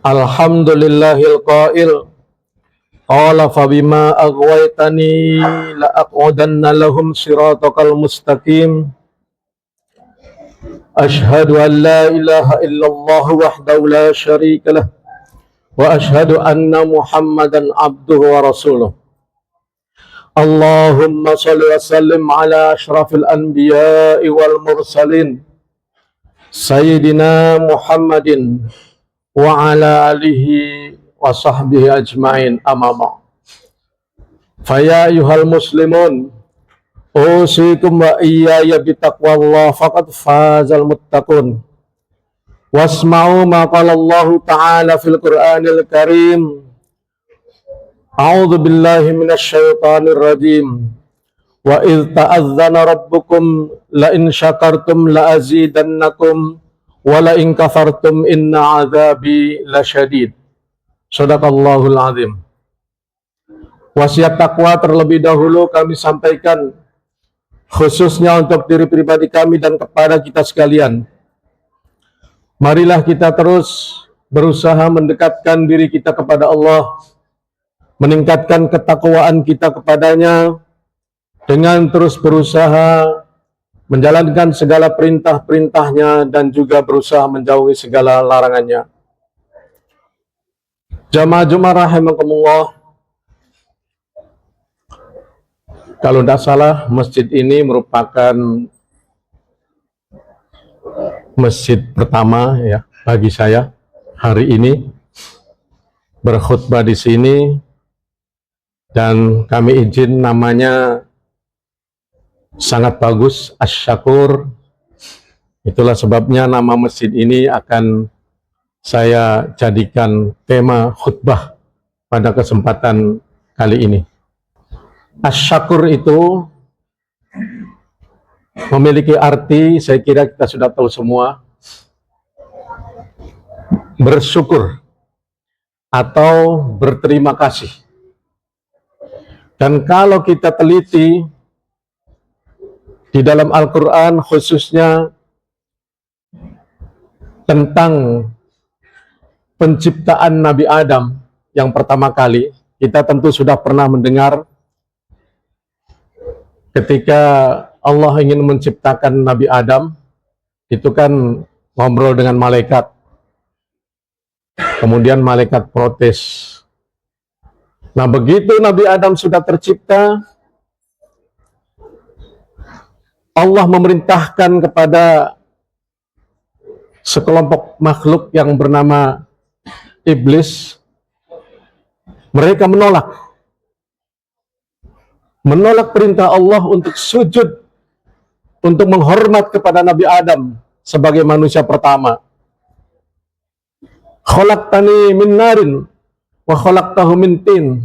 Alhamdulillahil qail qala fabima aghwaytani la aq'udanna lahum siratakal mustaqim. Ashhadu an la ilaha illallah wahdahu la syarika lah wa ashhadu anna Muhammadan abduhu wa rasuluh. Allahumma shalli wa sallim ala asyrafil anbiya'i wal mursalin Sayyidina Muhammadin wa ala alihi wa sahbihi ajma'in, amma ba'd. Faya ayyuhal muslimun, usikum wa iyaya bitaqwallah faqad fazal muttaqun. Wasma'u ma qala Allah ta'ala fil Qur'anil Karim. A'udzu billahi minasy syaithanir rajim. Wa idz ta'adzana rabbukum la in syakartum la azidannakum wa la in kafartum inna azabi lasyadid. Shadaqallahul azim. Wasiat takwa terlebih dahulu kami sampaikan khususnya untuk diri pribadi kami dan kepada kita sekalian. Marilah kita terus berusaha mendekatkan diri kita kepada Allah, meningkatkan ketakwaan kita kepadanya dengan terus berusaha menjalankan segala perintah-perintahnya dan juga berusaha menjauhi segala larangannya. Jamaah Jumat rahimakumullah, kalau tidak salah masjid ini merupakan masjid pertama ya bagi saya hari ini berkhutbah di sini, dan kami izin namanya sangat bagus, Asy-Syakur. Itulah sebabnya nama masjid ini akan saya jadikan tema khutbah pada kesempatan kali ini. Asy-Syakur itu memiliki arti, saya kira kita sudah tahu semua, bersyukur atau berterima kasih. Dan kalau kita teliti di dalam Al-Quran khususnya tentang penciptaan Nabi Adam yang pertama kali, kita tentu sudah pernah mendengar ketika Allah ingin menciptakan Nabi Adam, itu kan ngobrol dengan malaikat. Kemudian malaikat protes. Nah, begitu Nabi Adam sudah tercipta, Allah memerintahkan kepada sekelompok makhluk yang bernama iblis. Mereka menolak perintah Allah untuk sujud, untuk menghormat kepada Nabi Adam sebagai manusia pertama. Khalaqtani min narin wa khalaqtahu min tin.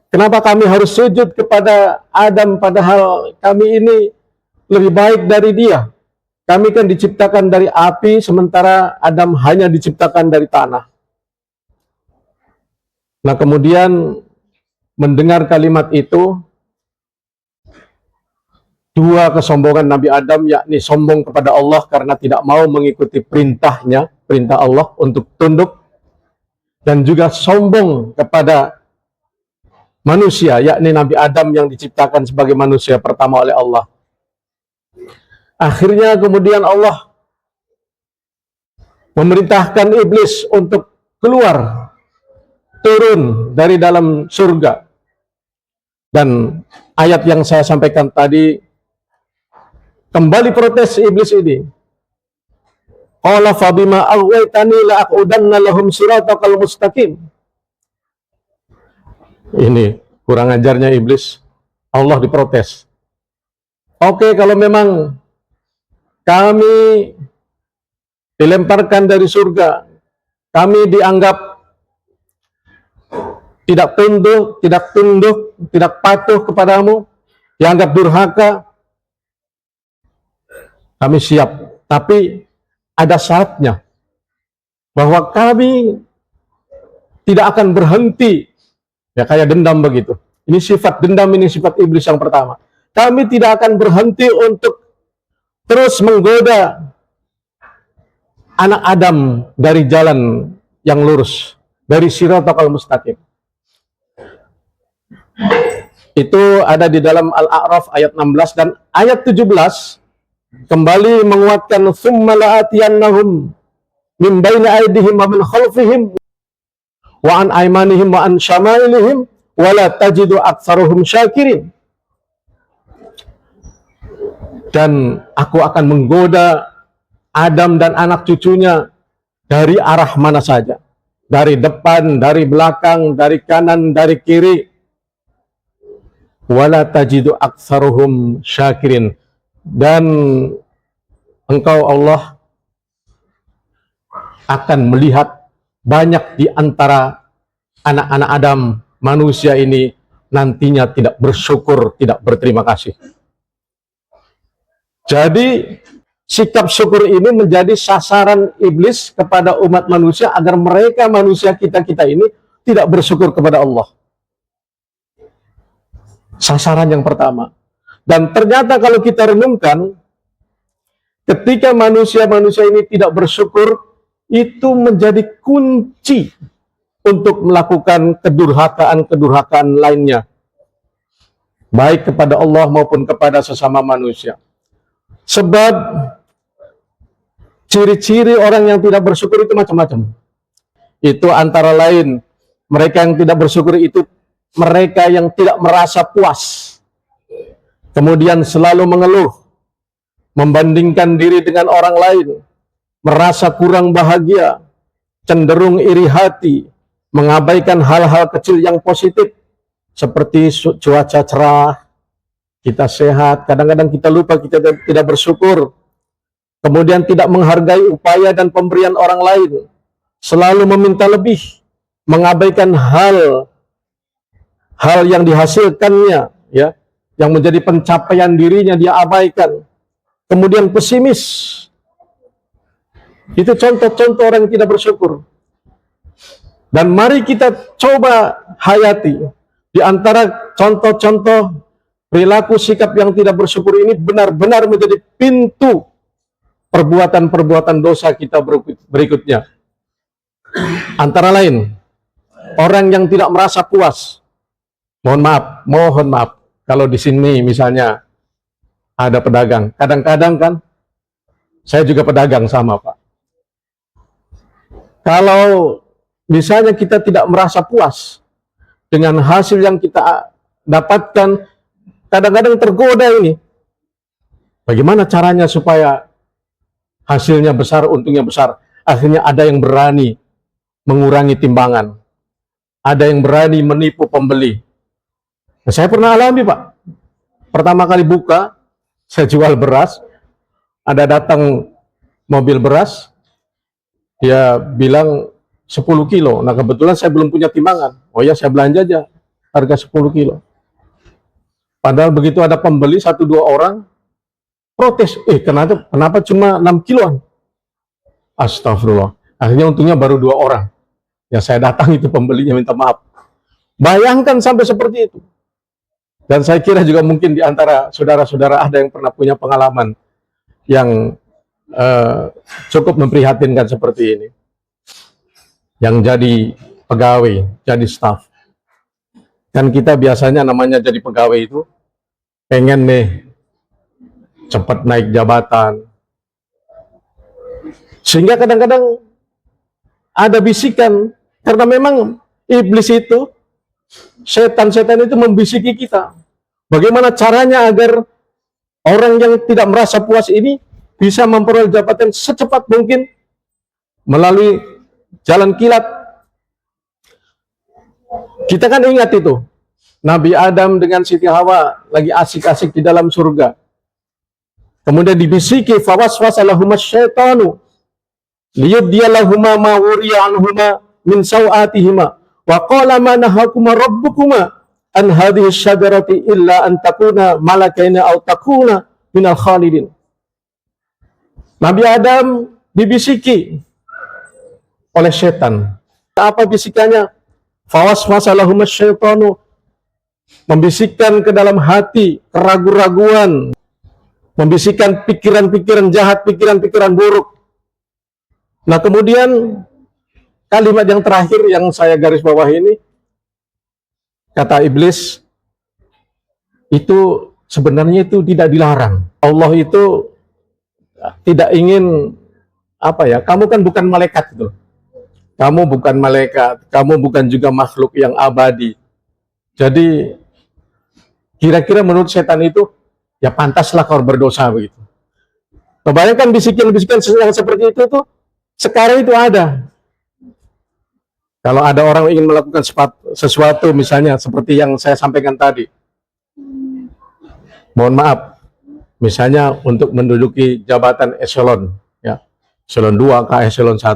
Kenapa kami harus sujud kepada Adam padahal kami ini lebih baik dari dia? Kami kan diciptakan dari api, sementara Adam hanya diciptakan dari tanah. Nah, kemudian mendengar kalimat itu, dua kesombongan Nabi Adam, yakni sombong kepada Allah karena tidak mau mengikuti perintah Allah untuk tunduk, dan juga sombong kepada manusia, yakni Nabi Adam yang diciptakan sebagai manusia pertama oleh Allah. Akhirnya kemudian Allah memerintahkan iblis untuk keluar, turun dari dalam surga. Dan ayat yang saya sampaikan tadi, kembali protes iblis ini. Qala fabima aghwaytani la aqudanna lahum siratakal mustaqim. Ini kurang ajarnya iblis. Allah diprotes. Oke, kalau memang kami dilemparkan dari surga, kami dianggap tidak tunduk, tidak patuh kepadamu, dianggap durhaka, kami siap. Tapi ada syaratnya, bahwa kami tidak akan berhenti. Ya, kayak dendam begitu. Ini sifat dendam, ini sifat iblis yang pertama. Kami tidak akan berhenti untuk terus menggoda anak Adam dari jalan yang lurus, dari siratal mustaqim. Itu ada di dalam Al-A'raf ayat 16 dan ayat 17 kembali menguatkan summa la'atiyannahum min baini aydihim wa min khalfihim wa an aymanihim wa an syama'ilihim wa la tajidu aktsaruhum syakirin. Dan aku akan menggoda Adam dan anak cucunya dari arah mana saja, dari depan, dari belakang, dari kanan, dari kiri. Wala tajidu aktsaruhum syakirin, dan engkau Allah akan melihat banyak di antara anak-anak Adam, manusia ini nantinya tidak bersyukur, tidak berterima kasih. Jadi sikap syukur ini menjadi sasaran iblis kepada umat manusia agar mereka manusia kita ini tidak bersyukur kepada Allah. Sasaran yang pertama. Dan ternyata kalau kita renungkan, ketika manusia-manusia ini tidak bersyukur, itu menjadi kunci untuk melakukan kedurhakaan-kedurhakaan lainnya, baik kepada Allah maupun kepada sesama manusia. Sebab ciri-ciri orang yang tidak bersyukur itu macam-macam. Itu antara lain, mereka yang tidak bersyukur itu mereka yang tidak merasa puas, kemudian selalu mengeluh, membandingkan diri dengan orang lain, merasa kurang bahagia, cenderung iri hati, mengabaikan hal-hal kecil yang positif, seperti cuaca cerah, kita sehat, kadang-kadang kita lupa, kita tidak bersyukur, kemudian tidak menghargai upaya dan pemberian orang lain, selalu meminta lebih, mengabaikan hal yang dihasilkannya, ya, yang menjadi pencapaian dirinya dia abaikan. Kemudian pesimis. Itu contoh-contoh orang yang tidak bersyukur. Dan mari kita coba hayati di antara contoh-contoh perilaku sikap yang tidak bersyukur ini benar-benar menjadi pintu perbuatan-perbuatan dosa kita berikutnya. Antara lain, orang yang tidak merasa puas. Mohon maaf, kalau di sini misalnya ada pedagang, kadang-kadang kan, saya juga pedagang sama Pak. Kalau misalnya kita tidak merasa puas dengan hasil yang kita dapatkan, kadang-kadang tergoda ini. Bagaimana caranya supaya hasilnya besar, untungnya besar? Akhirnya ada yang berani mengurangi timbangan, ada yang berani menipu pembeli. Nah, saya pernah alami Pak, pertama kali buka, saya jual beras, ada datang mobil beras, dia bilang 10 kilo, nah kebetulan saya belum punya timbangan, oh ya saya belanja aja, harga 10 kilo. Padahal begitu ada pembeli 1-2 orang, protes, kenapa cuma 6 kiloan? Astagfirullah, akhirnya untungnya baru 2 orang, yang saya datang itu pembelinya minta maaf. Bayangkan sampai seperti itu. Dan saya kira juga mungkin di antara saudara-saudara ada yang pernah punya pengalaman yang cukup memprihatinkan seperti ini. Yang jadi pegawai, jadi staf. Kan kita biasanya namanya jadi pegawai itu, pengen nih cepat naik jabatan. Sehingga kadang-kadang ada bisikan, karena memang iblis itu, setan-setan itu membisiki kita. Bagaimana caranya agar orang yang tidak merasa puas ini bisa memperoleh jabatan secepat mungkin melalui jalan kilat. Kita kan ingat itu, Nabi Adam dengan Siti Hawa lagi asik-asik di dalam surga. Kemudian dibisiki, fawaswasa lahumas syaitanu liyubdiyalahuma ma wuriya anhuma min sawatihima. Wa qala ma nahakuma rabbukuma an hadhihi syajarati illa an takuna malakaina aw takuna minal khalidin. Nabi Adam dibisiki oleh setan. Apa bisikannya? Fawaswasa lahumas syaitanu, membisikkan ke dalam hati keraguan-raguan, membisikkan pikiran-pikiran jahat, pikiran-pikiran buruk. Nah kemudian kalimat yang terakhir yang saya garis bawah ini, kata iblis, itu sebenarnya itu tidak dilarang. Allah itu tidak ingin kamu kan bukan malaikat itu. Kamu bukan malaikat, kamu bukan juga makhluk yang abadi. Jadi kira-kira menurut setan itu ya pantaslah kau berdosa begitu. Kebanyakan bisikan-bisikan yang seperti itu tuh sekarang itu ada. Kalau ada orang ingin melakukan sesuatu misalnya seperti yang saya sampaikan tadi, mohon maaf, misalnya untuk menduduki jabatan eselon, ya, eselon 2 ke eselon 1,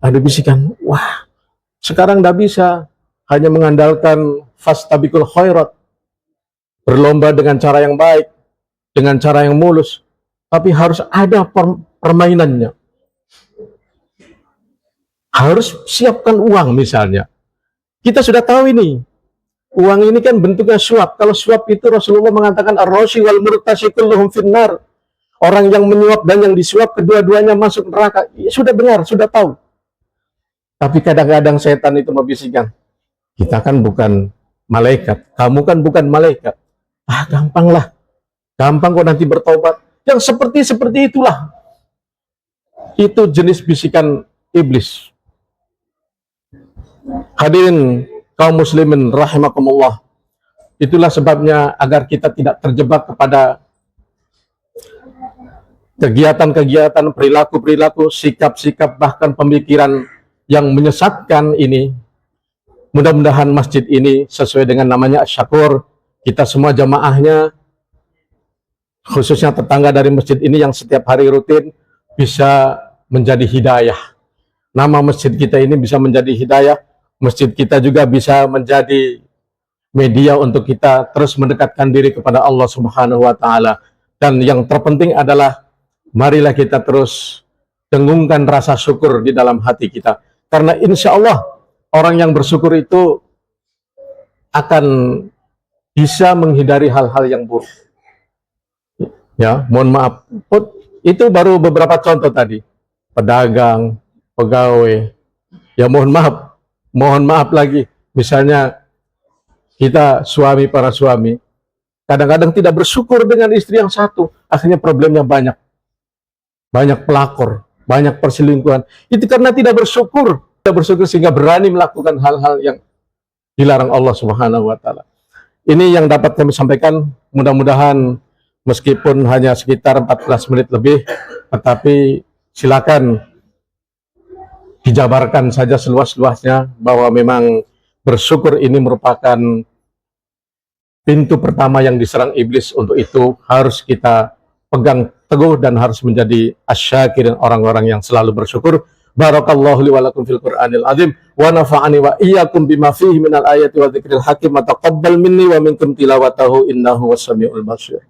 ada bisikan, wah, sekarang tidak bisa, hanya mengandalkan fastabikul khairat, berlomba dengan cara yang baik, dengan cara yang mulus, tapi harus ada permainannya. Harus siapkan uang misalnya. Kita sudah tahu ini, uang ini kan bentuknya suap. Kalau suap itu Rasulullah mengatakan ar-rashi wal murtashi kulluhum finnar. Orang yang menyuap dan yang disuap kedua-duanya masuk neraka. Ya, sudah dengar, sudah tahu. Tapi kadang-kadang setan itu membisikkan, kita kan bukan malaikat, kamu kan bukan malaikat. Ah, gampang lah. Gampang kok nanti bertobat. Yang seperti itulah. Itu jenis bisikan iblis. Hadirin kaum muslimin rahimakumullah. Itulah sebabnya agar kita tidak terjebak kepada kegiatan-kegiatan, perilaku-perilaku, sikap-sikap, bahkan pemikiran yang menyesatkan ini. Mudah-mudahan masjid ini sesuai dengan namanya Asy-Syakur, kita semua jamaahnya, khususnya tetangga dari masjid ini yang setiap hari rutin, bisa menjadi hidayah. Nama masjid kita ini bisa menjadi hidayah. Masjid kita juga bisa menjadi media untuk kita terus mendekatkan diri kepada Allah Subhanahu wa Ta'ala. Dan yang terpenting adalah marilah kita terus dengungkan rasa syukur di dalam hati kita. Karena insya Allah orang yang bersyukur itu akan bisa menghindari hal-hal yang buruk. Ya, mohon maaf. Itu baru beberapa contoh tadi. Pedagang, pegawai. Ya mohon maaf lagi. Misalnya kita para suami, kadang-kadang tidak bersyukur dengan istri yang satu. Akhirnya problemnya banyak. Banyak pelakor, banyak perselingkuhan. Itu karena tidak bersyukur sehingga berani melakukan hal-hal yang dilarang Allah Subhanahu wa Ta'ala. Ini yang dapat kami sampaikan. Mudah-mudahan meskipun hanya sekitar 14 menit lebih, tetapi silakan dijabarkan saja seluas-luasnya bahwa memang bersyukur ini merupakan pintu pertama yang diserang iblis. Untuk itu harus kita pegang teguh dan harus menjadi asyakirin, orang-orang yang selalu bersyukur. Barakallahu li wa lakum fil Qur'anil azim wa nafa'ani wa iyyakum bima fihi minal ayati wa dzikril hakim wa taqabbal minni wa minkum tilawatahu innahu was-sami'ul basir.